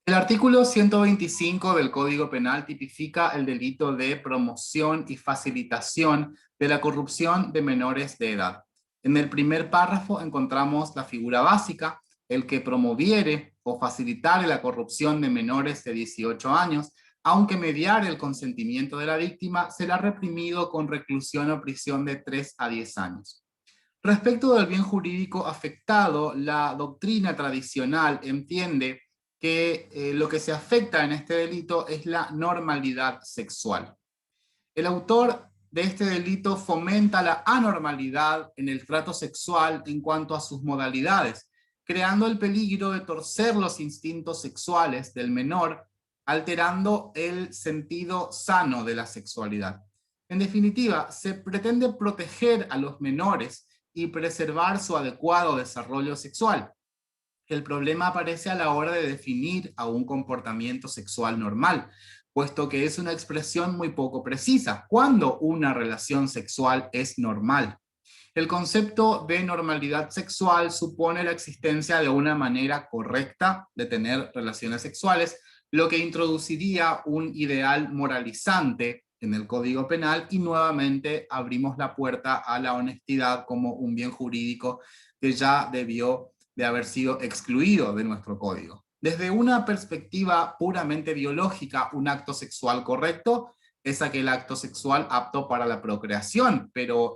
El artículo 125 del Código Penal tipifica el delito de promoción y facilitación de la corrupción de menores de edad. En el primer párrafo encontramos la figura básica, el que promoviere o facilitare la corrupción de menores de 18 años, aunque mediare el consentimiento de la víctima, será reprimido con reclusión o prisión de 3 a 10 años. Respecto del bien jurídico afectado, la doctrina tradicional entiende que lo que se afecta en este delito es la normalidad sexual. El autor de este delito fomenta la anormalidad en el trato sexual en cuanto a sus modalidades, creando el peligro de torcer los instintos sexuales del menor, alterando el sentido sano de la sexualidad. En definitiva, se pretende proteger a los menores y preservar su adecuado desarrollo sexual. El problema aparece a la hora de definir a un comportamiento sexual normal, puesto que es una expresión muy poco precisa. ¿Cuándo una relación sexual es normal? El concepto de normalidad sexual supone la existencia de una manera correcta de tener relaciones sexuales, lo que introduciría un ideal moralizante en el Código Penal y nuevamente abrimos la puerta a la honestidad como un bien jurídico que ya debió de haber sido excluido de nuestro código. Desde una perspectiva puramente biológica, un acto sexual correcto es aquel acto sexual apto para la procreación, pero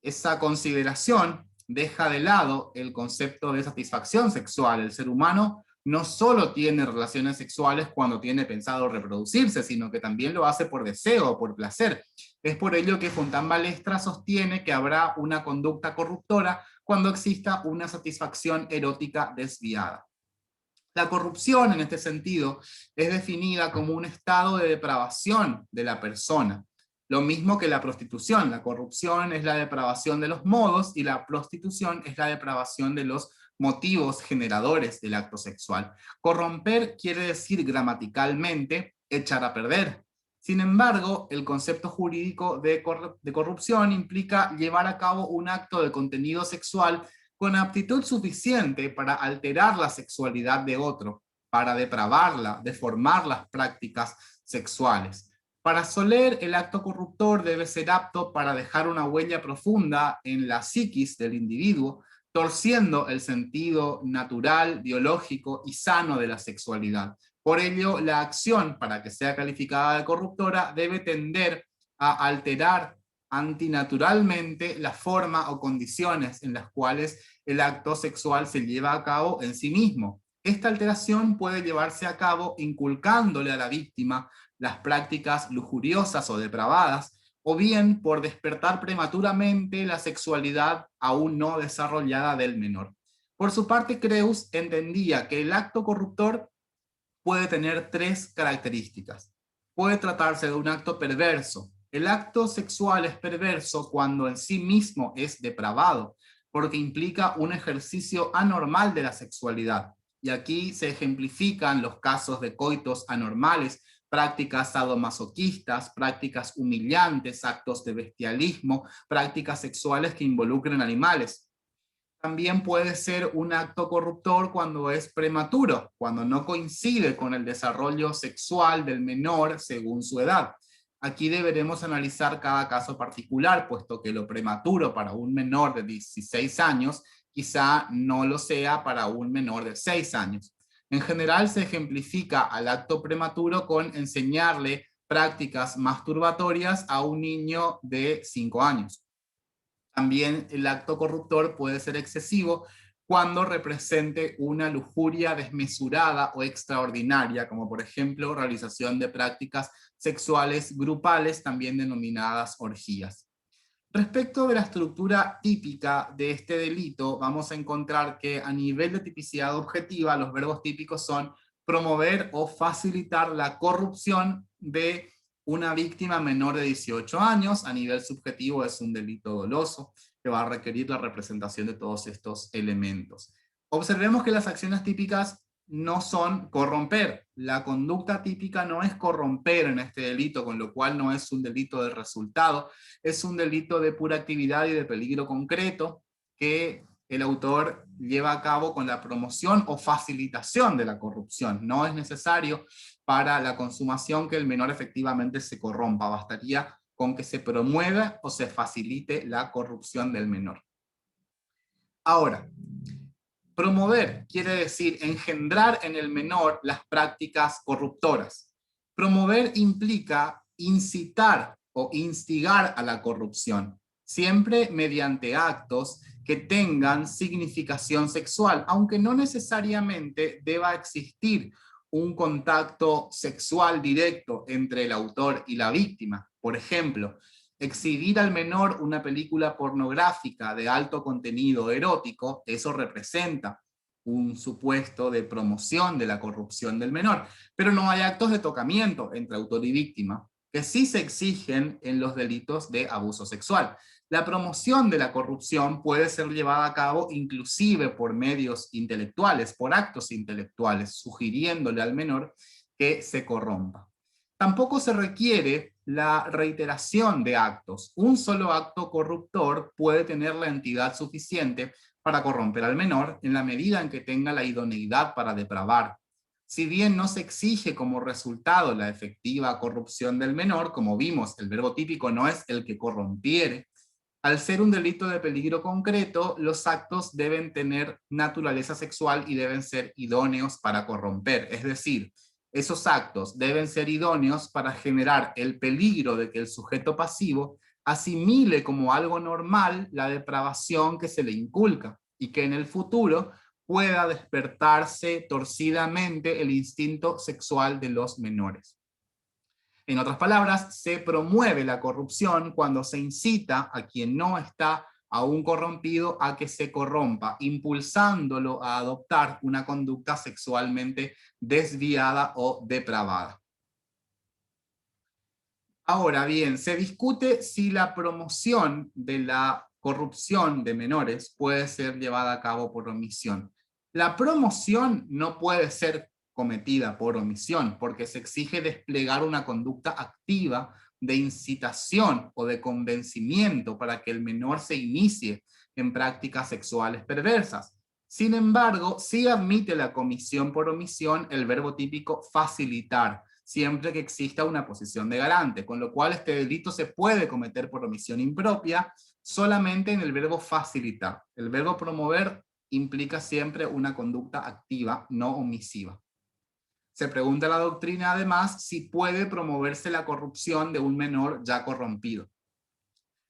esa consideración deja de lado el concepto de satisfacción sexual. El ser humano no solo tiene relaciones sexuales cuando tiene pensado reproducirse, sino que también lo hace por deseo o por placer. Es por ello que Fontán Balestra sostiene que habrá una conducta corruptora cuando exista una satisfacción erótica desviada. La corrupción, en este sentido, es definida como un estado de depravación de la persona. Lo mismo que la prostitución. La corrupción es la depravación de los modos y la prostitución es la depravación de los motivos generadores del acto sexual. Corromper quiere decir gramaticalmente echar a perder. Sin embargo, el concepto jurídico de corrupción implica llevar a cabo un acto de contenido sexual con aptitud suficiente para alterar la sexualidad de otro, para depravarla, deformar las prácticas sexuales. Para Soler, el acto corruptor debe ser apto para dejar una huella profunda en la psiquis del individuo, torciendo el sentido natural, biológico y sano de la sexualidad. Por ello, la acción, para que sea calificada de corruptora, debe tender a alterar antinaturalmente la forma o condiciones en las cuales el acto sexual se lleva a cabo en sí mismo. Esta alteración puede llevarse a cabo inculcándole a la víctima las prácticas lujuriosas o depravadas, o bien por despertar prematuramente la sexualidad aún no desarrollada del menor. Por su parte, Creus entendía que el acto corruptor puede tener tres características. Puede tratarse de un acto perverso. El acto sexual es perverso cuando en sí mismo es depravado, porque implica un ejercicio anormal de la sexualidad. Y aquí se ejemplifican los casos de coitos anormales, prácticas sadomasoquistas, prácticas humillantes, actos de bestialismo, prácticas sexuales que involucren animales. También puede ser un acto corruptor cuando es prematuro, cuando no coincide con el desarrollo sexual del menor según su edad. Aquí deberemos analizar cada caso particular, puesto que lo prematuro para un menor de 16 años quizá no lo sea para un menor de 6 años. En general se ejemplifica al acto prematuro con enseñarle prácticas masturbatorias a un niño de 5 años. También el acto corruptor puede ser excesivo cuando represente una lujuria desmesurada o extraordinaria, como por ejemplo realización de prácticas sexuales grupales, también denominadas orgías. Respecto de la estructura típica de este delito, vamos a encontrar que a nivel de tipicidad objetiva, los verbos típicos son promover o facilitar la corrupción de una víctima menor de 18 años. A nivel subjetivo es un delito doloso que va a requerir la representación de todos estos elementos. Observemos que las acciones típicas no son corromper. La conducta típica no es corromper en este delito, con lo cual no es un delito de resultado, es un delito de pura actividad y de peligro concreto que el autor lleva a cabo con la promoción o facilitación de la corrupción. No es necesario para la consumación que el menor efectivamente se corrompa, bastaría con que se promueva o se facilite la corrupción del menor. Ahora, promover quiere decir engendrar en el menor las prácticas corruptoras. Promover implica incitar o instigar a la corrupción, siempre mediante actos que tengan significación sexual, aunque no necesariamente deba existir un contacto sexual directo entre el autor y la víctima. Por ejemplo, exhibir al menor una película pornográfica de alto contenido erótico, eso representa un supuesto de promoción de la corrupción del menor, pero no hay actos de tocamiento entre autor y víctima, que sí se exigen en los delitos de abuso sexual. La promoción de la corrupción puede ser llevada a cabo inclusive por medios intelectuales, por actos intelectuales, sugiriéndole al menor que se corrompa. Tampoco se requiere la reiteración de actos. Un solo acto corruptor puede tener la entidad suficiente para corromper al menor en la medida en que tenga la idoneidad para depravar. Si bien no se exige como resultado la efectiva corrupción del menor, como vimos, el verbo típico no es el que corrompiere, al ser un delito de peligro concreto, los actos deben tener naturaleza sexual y deben ser idóneos para corromper. Es decir, esos actos deben ser idóneos para generar el peligro de que el sujeto pasivo asimile como algo normal la depravación que se le inculca y que en el futuro pueda despertarse torcidamente el instinto sexual de los menores. En otras palabras, se promueve la corrupción cuando se incita a quien no está aún corrompido a que se corrompa, impulsándolo a adoptar una conducta sexualmente desviada o depravada. Ahora bien, se discute si la promoción de la corrupción de menores puede ser llevada a cabo por omisión. La promoción no puede ser cometida por omisión, porque se exige desplegar una conducta activa de incitación o de convencimiento para que el menor se inicie en prácticas sexuales perversas. Sin embargo, sí admite la comisión por omisión el verbo típico facilitar, siempre que exista una posición de garante, con lo cual este delito se puede cometer por omisión impropia solamente en el verbo facilitar. El verbo promover implica siempre una conducta activa, no omisiva. Se pregunta la doctrina además si puede promoverse la corrupción de un menor ya corrompido.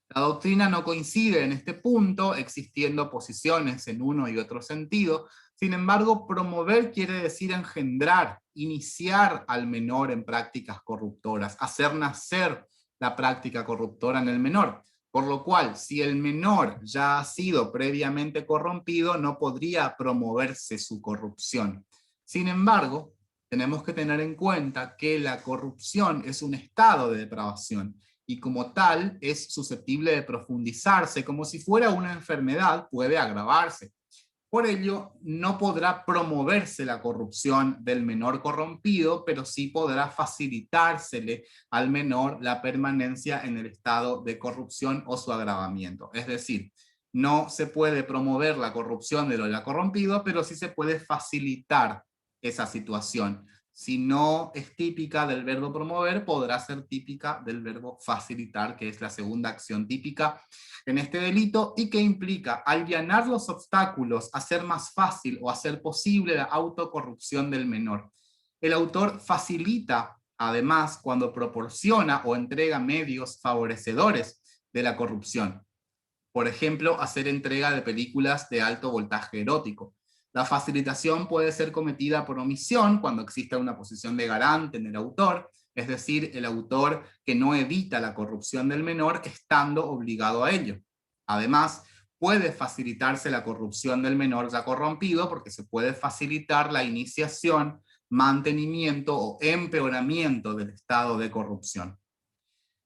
La doctrina no coincide en este punto, existiendo posiciones en uno y otro sentido. Sin embargo, promover quiere decir engendrar, iniciar al menor en prácticas corruptoras, hacer nacer la práctica corruptora en el menor. Por lo cual, si el menor ya ha sido previamente corrompido, no podría promoverse su corrupción. Sin embargo, tenemos que tener en cuenta que la corrupción es un estado de depravación y como tal es susceptible de profundizarse, como si fuera una enfermedad, puede agravarse. Por ello, no podrá promoverse la corrupción del menor corrompido, pero sí podrá facilitársele al menor la permanencia en el estado de corrupción o su agravamiento. Es decir, no se puede promover la corrupción de lo ya corrompido, pero sí se puede facilitar esa situación. Si no es típica del verbo promover, podrá ser típica del verbo facilitar, que es la segunda acción típica en este delito y que implica allanar los obstáculos, hacer más fácil o hacer posible la autocorrupción del menor. El autor facilita, además, cuando proporciona o entrega medios favorecedores de la corrupción. Por ejemplo, hacer entrega de películas de alto voltaje erótico. La facilitación puede ser cometida por omisión cuando exista una posición de garante en el autor, es decir, el autor que no evita la corrupción del menor estando obligado a ello. Además, puede facilitarse la corrupción del menor ya corrompido porque se puede facilitar la iniciación, mantenimiento o empeoramiento del estado de corrupción.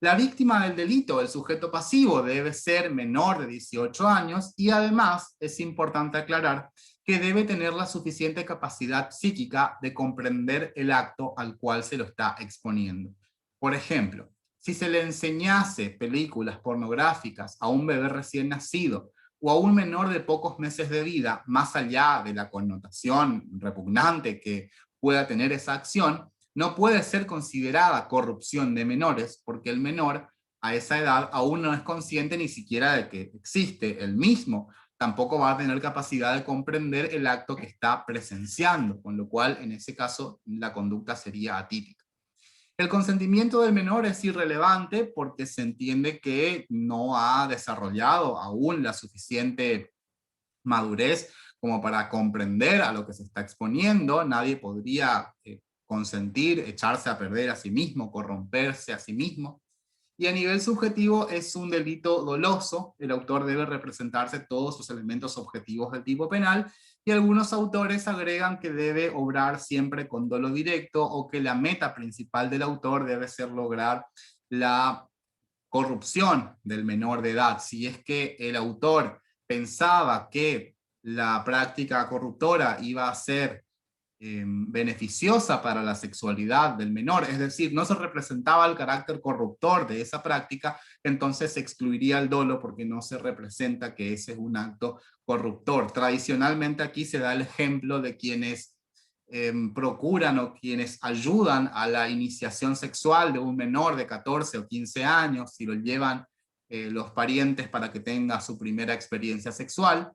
La víctima del delito, el sujeto pasivo, debe ser menor de 18 años y además es importante aclarar que debe tener la suficiente capacidad psíquica de comprender el acto al cual se lo está exponiendo. Por ejemplo, si se le enseñase películas pornográficas a un bebé recién nacido o a un menor de pocos meses de vida, más allá de la connotación repugnante que pueda tener esa acción, no puede ser considerada corrupción de menores, porque el menor a esa edad aún no es consciente ni siquiera de que existe el mismo. Tampoco va a tener capacidad de comprender el acto que está presenciando, con lo cual en ese caso la conducta sería atípica. El consentimiento del menor es irrelevante porque se entiende que no ha desarrollado aún la suficiente madurez como para comprender a lo que se está exponiendo. Nadie podría consentir, echarse a perder a sí mismo, corromperse a sí mismo. Y a nivel subjetivo es un delito doloso. El autor debe representarse todos los elementos objetivos del tipo penal, y algunos autores agregan que debe obrar siempre con dolo directo, o que la meta principal del autor debe ser lograr la corrupción del menor de edad. Si es que el autor pensaba que la práctica corruptora iba a ser beneficiosa para la sexualidad del menor, es decir, no se representaba el carácter corruptor de esa práctica, entonces se excluiría el dolo porque no se representa que ese es un acto corruptor. Tradicionalmente aquí se da el ejemplo de quienes procuran o quienes ayudan a la iniciación sexual de un menor de 14 o 15 años, si lo llevan los parientes para que tenga su primera experiencia sexual.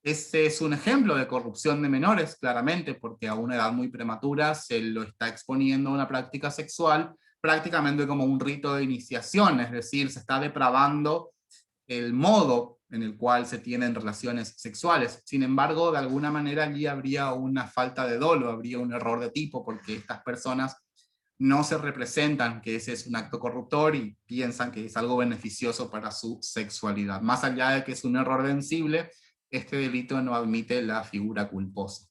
Este es un ejemplo de corrupción de menores, claramente, porque a una edad muy prematura se lo está exponiendo a una práctica sexual prácticamente como un rito de iniciación, es decir, se está depravando el modo en el cual se tienen relaciones sexuales. Sin embargo, de alguna manera allí habría una falta de dolo, habría un error de tipo, porque estas personas no se representan que ese es un acto corruptor y piensan que es algo beneficioso para su sexualidad. Más allá de que es un error vencible, este delito no admite la figura culposa.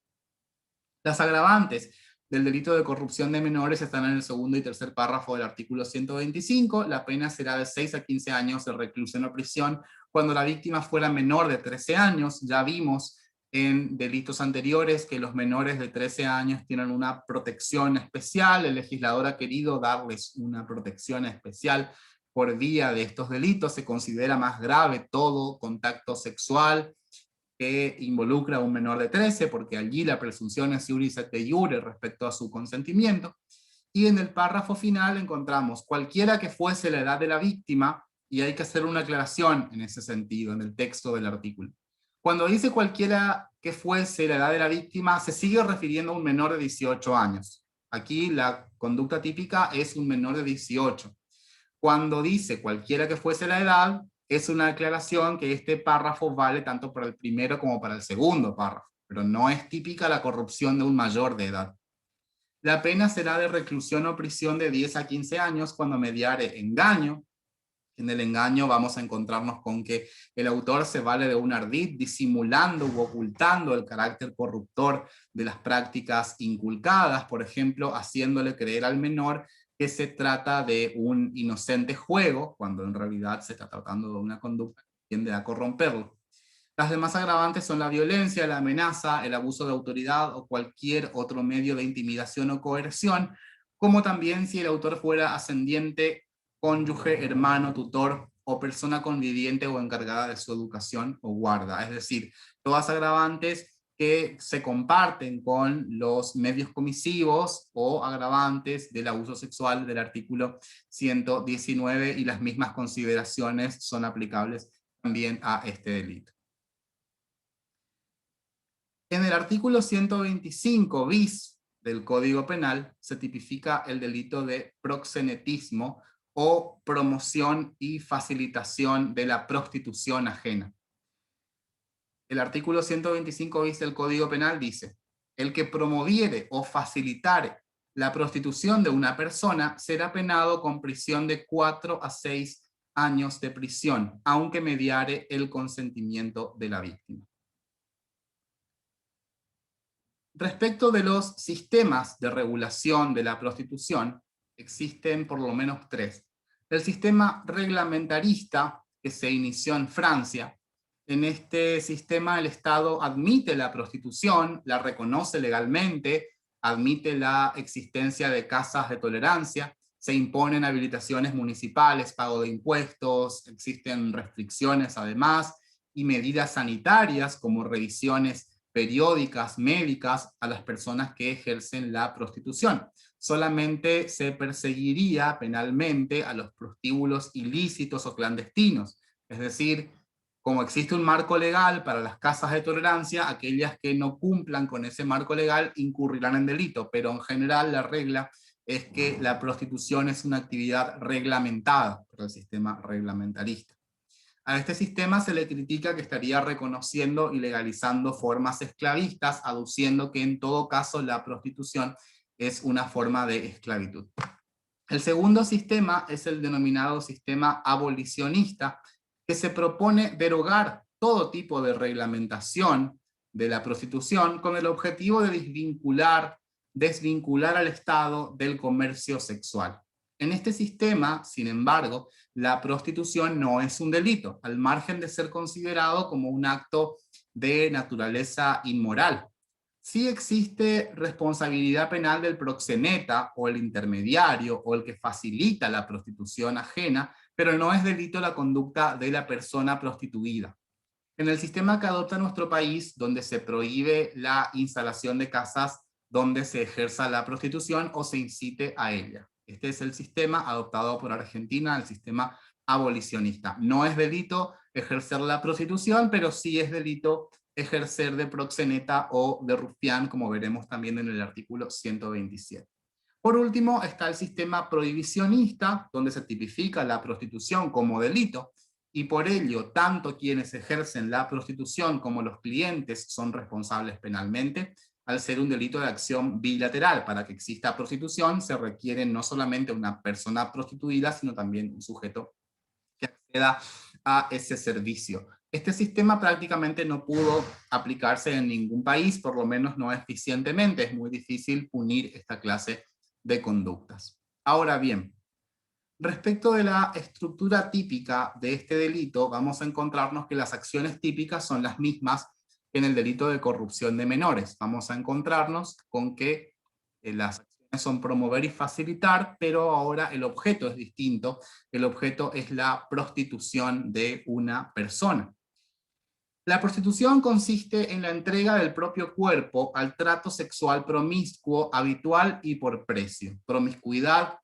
Las agravantes del delito de corrupción de menores están en el segundo y tercer párrafo del artículo 125. La pena será de 6 a 15 años de reclusión o prisión cuando la víctima fuera menor de 13 años. Ya vimos en delitos anteriores que los menores de 13 años tienen una protección especial. El legislador ha querido darles una protección especial por vía de estos delitos. Se considera más grave todo contacto sexual que involucra a un menor de 13, porque allí la presunción es iuris et de iure respecto a su consentimiento. Y en el párrafo final encontramos cualquiera que fuese la edad de la víctima, y hay que hacer una aclaración en ese sentido, en el texto del artículo. Cuando dice cualquiera que fuese la edad de la víctima, se sigue refiriendo a un menor de 18 años. Aquí la conducta típica es un menor de 18. Cuando dice cualquiera que fuese la edad, es una aclaración que este párrafo vale tanto para el primero como para el segundo párrafo, pero no es típica la corrupción de un mayor de edad. La pena será de reclusión o prisión de 10 a 15 años cuando mediare engaño. En el engaño vamos a encontrarnos con que el autor se vale de un ardid disimulando u ocultando el carácter corruptor de las prácticas inculcadas, por ejemplo, haciéndole creer al menor que se trata de un inocente juego, cuando en realidad se está tratando de una conducta que tiende a corromperlo. Las demás agravantes son la violencia, la amenaza, el abuso de autoridad o cualquier otro medio de intimidación o coerción, como también si el autor fuera ascendiente, cónyuge, hermano, tutor o persona conviviente o encargada de su educación o guarda. Es decir, todas agravantes que se comparten con los medios comisivos o agravantes del abuso sexual del artículo 119, y las mismas consideraciones son aplicables también a este delito. En el artículo 125 bis del Código Penal se tipifica el delito de proxenetismo o promoción y facilitación de la prostitución ajena. El artículo 125 bis del Código Penal dice: el que promoviere o facilitare la prostitución de una persona será penado con prisión de 4 a 6 años de prisión, aunque mediare el consentimiento de la víctima. Respecto de los sistemas de regulación de la prostitución, existen por lo menos tres. El sistema reglamentarista, que se inició en Francia. En este sistema el Estado admite la prostitución, la reconoce legalmente, admite la existencia de casas de tolerancia, se imponen habilitaciones municipales, pago de impuestos, existen restricciones además, y medidas sanitarias como revisiones periódicas, médicas, a las personas que ejercen la prostitución. Solamente se perseguiría penalmente a los prostíbulos ilícitos o clandestinos. Es decir, como existe un marco legal para las casas de tolerancia, aquellas que no cumplan con ese marco legal incurrirán en delito, pero en general la regla es que la prostitución es una actividad reglamentada por el sistema reglamentarista. A este sistema se le critica que estaría reconociendo y legalizando formas esclavistas, aduciendo que en todo caso la prostitución es una forma de esclavitud. El segundo sistema es el denominado sistema abolicionista, que se propone derogar todo tipo de reglamentación de la prostitución con el objetivo de desvincular al Estado del comercio sexual. En este sistema, sin embargo, la prostitución no es un delito, al margen de ser considerado como un acto de naturaleza inmoral. Sí existe responsabilidad penal del proxeneta o el intermediario o el que facilita la prostitución ajena, pero no es delito la conducta de la persona prostituida. En el sistema que adopta nuestro país, donde se prohíbe la instalación de casas donde se ejerza la prostitución o se incite a ella. Este es el sistema adoptado por Argentina, el sistema abolicionista. No es delito ejercer la prostitución, pero sí es delito ejercer de proxeneta o de rufián, como veremos también en el artículo 127. Por último, está el sistema prohibicionista, donde se tipifica la prostitución como delito, y por ello, tanto quienes ejercen la prostitución como los clientes son responsables penalmente, al ser un delito de acción bilateral. Para que exista prostitución se requiere no solamente una persona prostituida, sino también un sujeto que acceda a ese servicio. Este sistema prácticamente no pudo aplicarse en ningún país, por lo menos no eficientemente. Es muy difícil punir esta clase de conductas. Ahora bien, respecto de la estructura típica de este delito, vamos a encontrarnos que las acciones típicas son las mismas que en el delito de corrupción de menores. Vamos a encontrarnos con que las acciones son promover y facilitar, pero ahora el objeto es distinto. El objeto es la prostitución de una persona. La prostitución consiste en la entrega del propio cuerpo al trato sexual promiscuo, habitual y por precio. Promiscuidad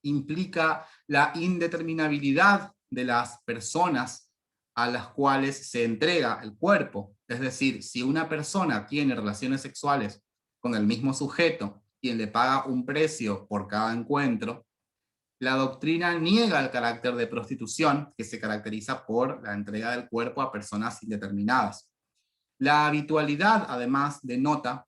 implica la indeterminabilidad de las personas a las cuales se entrega el cuerpo. Es decir, si una persona tiene relaciones sexuales con el mismo sujeto, quien le paga un precio por cada encuentro, la doctrina niega el carácter de prostitución, que se caracteriza por la entrega del cuerpo a personas indeterminadas. La habitualidad, además, denota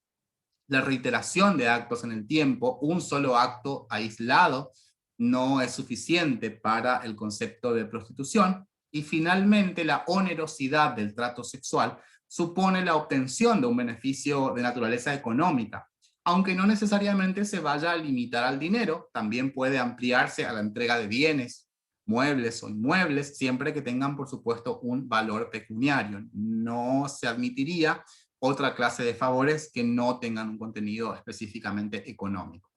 la reiteración de actos en el tiempo. Un solo acto aislado no es suficiente para el concepto de prostitución. Y finalmente, la onerosidad del trato sexual supone la obtención de un beneficio de naturaleza económica, aunque no necesariamente se vaya a limitar al dinero. También puede ampliarse a la entrega de bienes, muebles o inmuebles, siempre que tengan, por supuesto, un valor pecuniario. No se admitiría otra clase de favores que no tengan un contenido específicamente económico.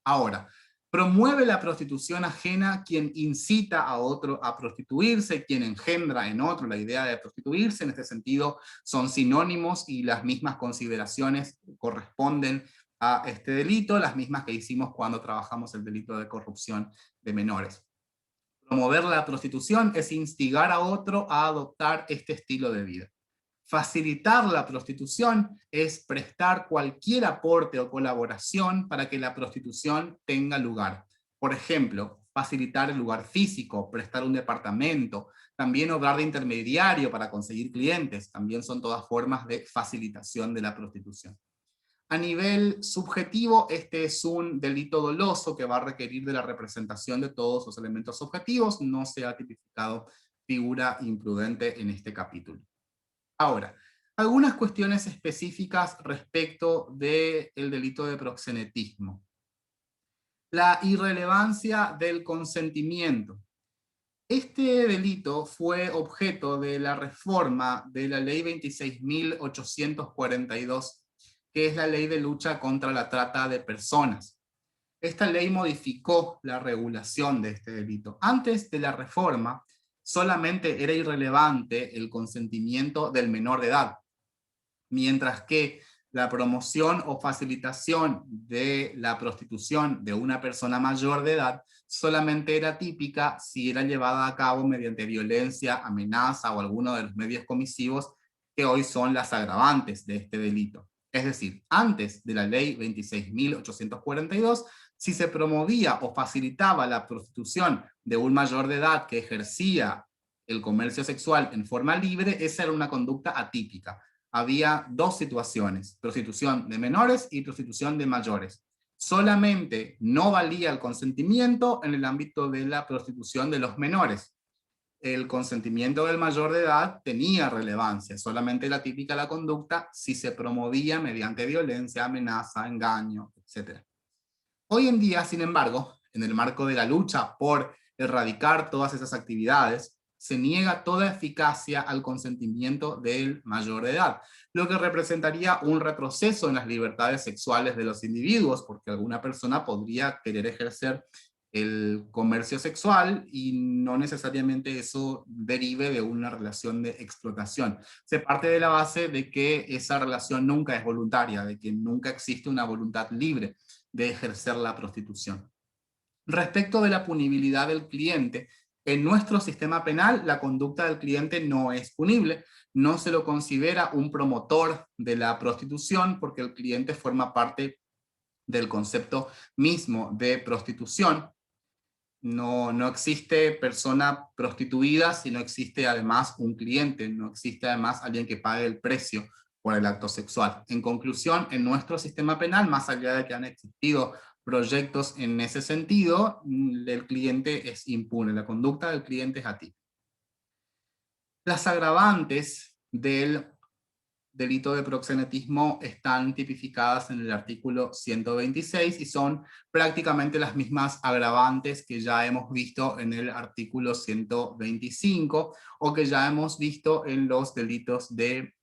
Ahora, promueve la prostitución ajena quien incita a otro a prostituirse, quien engendra en otro la idea de prostituirse. En este sentido son sinónimos y las mismas consideraciones corresponden a este delito, las mismas que hicimos cuando trabajamos el delito de corrupción de menores. Promover la prostitución es instigar a otro a adoptar este estilo de vida. Facilitar la prostitución es prestar cualquier aporte o colaboración para que la prostitución tenga lugar. Por ejemplo, facilitar el lugar físico, prestar un departamento, también obrar de intermediario para conseguir clientes, también son todas formas de facilitación de la prostitución. A nivel subjetivo, este es un delito doloso que va a requerir de la representación de todos los elementos objetivos. No se ha tipificado figura imprudente en este capítulo. Ahora, algunas cuestiones específicas respecto del delito de proxenetismo. La irrelevancia del consentimiento. Este delito fue objeto de la reforma de la ley 26.842, que es la ley de lucha contra la trata de personas. Esta ley modificó la regulación de este delito. Antes de la reforma, solamente era irrelevante el consentimiento del menor de edad, mientras que la promoción o facilitación de la prostitución de una persona mayor de edad solamente era típica si era llevada a cabo mediante violencia, amenaza o alguno de los medios comisivos que hoy son las agravantes de este delito. Es decir, antes de la ley 26.842, si se promovía o facilitaba la prostitución de un mayor de edad que ejercía el comercio sexual en forma libre, esa era una conducta atípica. Había dos situaciones, prostitución de menores y prostitución de mayores. Solamente no valía el consentimiento en el ámbito de la prostitución de los menores. El consentimiento del mayor de edad tenía relevancia, solamente la típica la conducta si se promovía mediante violencia, amenaza, engaño, etc. Hoy en día, sin embargo, en el marco de la lucha por erradicar todas esas actividades, se niega toda eficacia al consentimiento del mayor de edad, lo que representaría un retroceso en las libertades sexuales de los individuos, porque alguna persona podría querer ejercer el comercio sexual y no necesariamente eso derive de una relación de explotación. Se parte de la base de que esa relación nunca es voluntaria, de que nunca existe una voluntad libre de ejercer la prostitución. Respecto de la punibilidad del cliente, en nuestro sistema penal la conducta del cliente no es punible, no se lo considera un promotor de la prostitución porque el cliente forma parte del concepto mismo de prostitución. No existe persona prostituida si no existe además un cliente, no existe además alguien que pague el precio por el acto sexual. En conclusión, en nuestro sistema penal, más allá de que han existido proyectos en ese sentido, el cliente es impune, la conducta del cliente es atípica. Las agravantes del delito de proxenetismo están tipificadas en el artículo 126 y son prácticamente las mismas agravantes que ya hemos visto en el artículo 125 o que ya hemos visto en los delitos de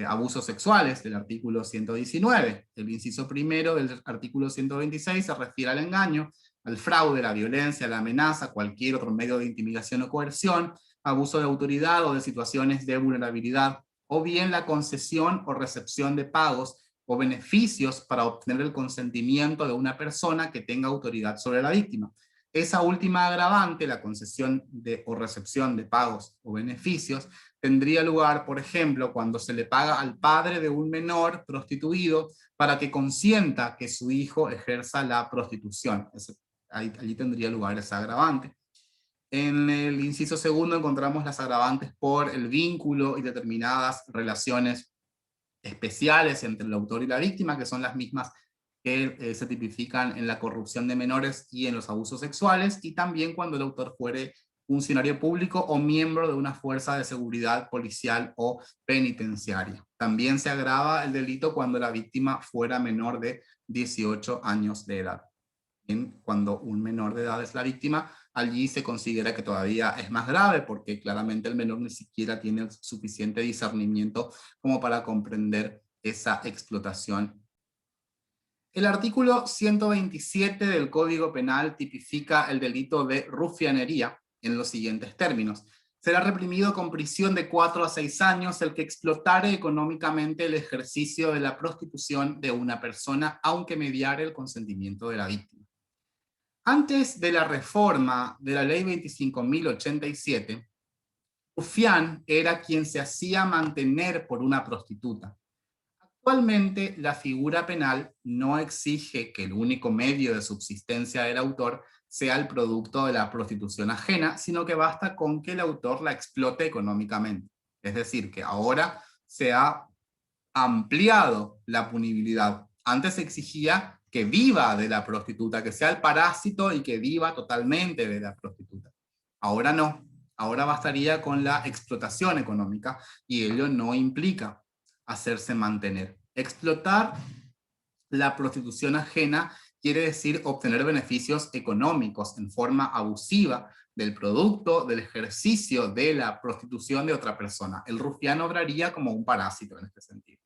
abusos sexuales del artículo 119. El inciso primero del artículo 126 se refiere al engaño, al fraude, la violencia, la amenaza, cualquier otro medio de intimidación o coerción, abuso de autoridad o de situaciones de vulnerabilidad, o bien la concesión o recepción de pagos o beneficios para obtener el consentimiento de una persona que tenga autoridad sobre la víctima. Esa última agravante, la concesión o recepción de pagos o beneficios, tendría lugar, por ejemplo, cuando se le paga al padre de un menor prostituido para que consienta que su hijo ejerza la prostitución. Allí tendría lugar esa agravante. En el inciso segundo encontramos las agravantes por el vínculo y determinadas relaciones especiales entre el autor y la víctima, que son las mismas que se tipifican en la corrupción de menores y en los abusos sexuales, y también cuando el autor fuere funcionario público o miembro de una fuerza de seguridad policial o penitenciaria. También se agrava el delito cuando la víctima fuera menor de 18 años de edad. Cuando un menor de edad es la víctima, allí se considera que todavía es más grave porque claramente el menor ni siquiera tiene el suficiente discernimiento como para comprender esa explotación. El artículo 127 del Código Penal tipifica el delito de rufianería en los siguientes términos. Será reprimido con prisión de 4 a 6 años el que explotare económicamente el ejercicio de la prostitución de una persona, aunque mediare el consentimiento de la víctima. Antes de la reforma de la ley 25.087, rufián era quien se hacía mantener por una prostituta. Actualmente, la figura penal no exige que el único medio de subsistencia del autor sea el producto de la prostitución ajena, sino que basta con que el autor la explote económicamente. Es decir, que ahora se ha ampliado la punibilidad. Antes se exigía que viva de la prostituta, que sea el parásito y que viva totalmente de la prostituta. Ahora no, ahora bastaría con la explotación económica y ello no implica hacerse mantener. Explotar la prostitución ajena quiere decir obtener beneficios económicos en forma abusiva del producto, del ejercicio de la prostitución de otra persona. El rufián obraría como un parásito en este sentido.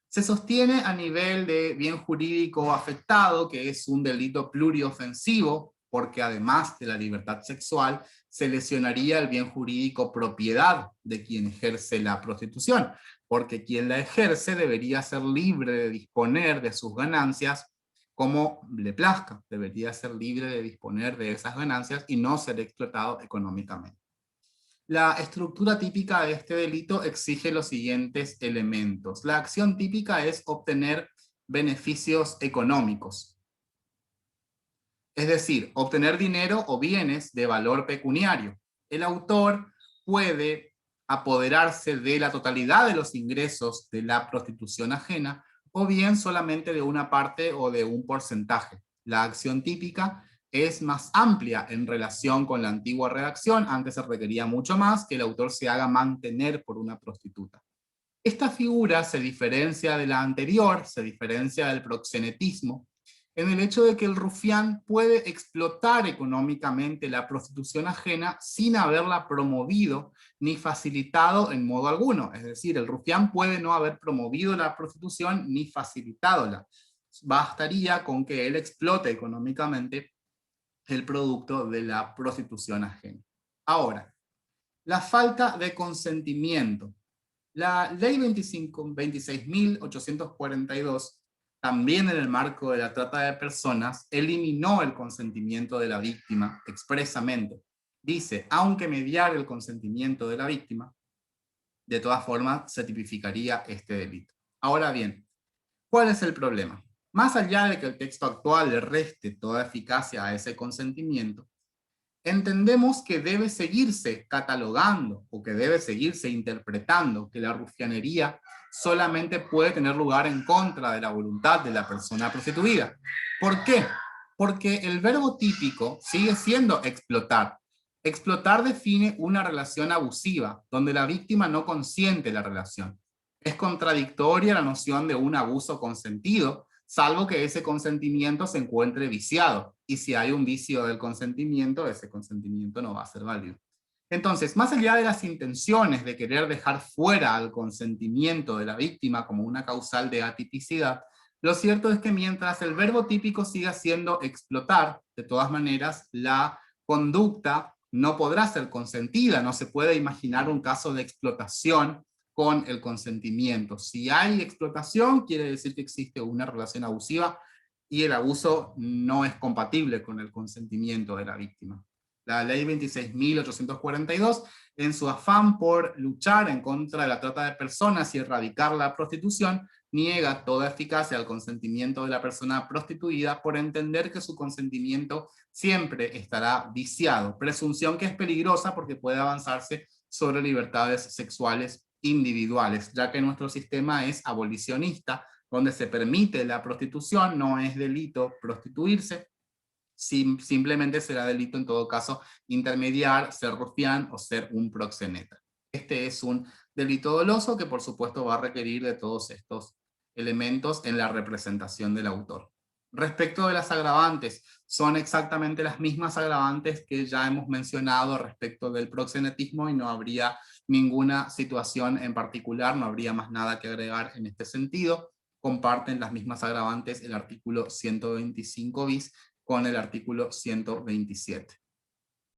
Se sostiene a nivel de bien jurídico afectado que es un delito pluriofensivo porque además de la libertad sexual, se lesionaría el bien jurídico propiedad de quien ejerce la prostitución, porque quien la ejerce debería ser libre de disponer de sus ganancias como le plazca, debería ser libre de disponer de esas ganancias y no ser explotado económicamente. La estructura típica de este delito exige los siguientes elementos. La acción típica es obtener beneficios económicos, es decir, obtener dinero o bienes de valor pecuniario. El autor puede apoderarse de la totalidad de los ingresos de la prostitución ajena o bien solamente de una parte o de un porcentaje. La acción típica es más amplia en relación con la antigua redacción. Antes se requería mucho más que el autor se haga mantener por una prostituta. Esta figura se diferencia de la anterior, se diferencia del proxenetismo, en el hecho de que el rufián puede explotar económicamente la prostitución ajena sin haberla promovido ni facilitado en modo alguno. Es decir, el rufián puede no haber promovido la prostitución ni facilitándola. Bastaría con que él explote económicamente el producto de la prostitución ajena. Ahora, la falta de consentimiento. La ley 26.842, también en el marco de la trata de personas, eliminó el consentimiento de la víctima expresamente. Dice, aunque mediar el consentimiento de la víctima, de todas formas se tipificaría este delito. Ahora bien, ¿cuál es el problema? Más allá de que el texto actual le reste toda eficacia a ese consentimiento, entendemos que debe seguirse catalogando o que debe seguirse interpretando que la rufianería solamente puede tener lugar en contra de la voluntad de la persona prostituida. ¿Por qué? Porque el verbo típico sigue siendo explotar. Explotar define una relación abusiva, donde la víctima no consiente la relación. Es contradictoria la noción de un abuso consentido, salvo que ese consentimiento se encuentre viciado. Y si hay un vicio del consentimiento, ese consentimiento no va a ser válido. Entonces, más allá de las intenciones de querer dejar fuera al consentimiento de la víctima como una causal de atipicidad, lo cierto es que mientras el verbo típico siga siendo explotar, de todas maneras, la conducta no podrá ser consentida. No se puede imaginar un caso de explotación con el consentimiento. Si hay explotación, quiere decir que existe una relación abusiva y el abuso no es compatible con el consentimiento de la víctima. La ley 26.842, en su afán por luchar en contra de la trata de personas y erradicar la prostitución, niega toda eficacia al consentimiento de la persona prostituida por entender que su consentimiento siempre estará viciado, presunción que es peligrosa porque puede avanzarse sobre libertades sexuales individuales, ya que nuestro sistema es abolicionista, donde se permite la prostitución, no es delito prostituirse, simplemente será delito en todo caso intermediar, ser rufián o ser un proxeneta. Este es un delito doloso que por supuesto va a requerir de todos estos elementos en la representación del autor. Respecto de las agravantes, son exactamente las mismas agravantes que ya hemos mencionado respecto del proxenetismo y no habría ninguna situación en particular, no habría más nada que agregar en este sentido. Comparten las mismas agravantes el artículo 125 bis con el artículo 127.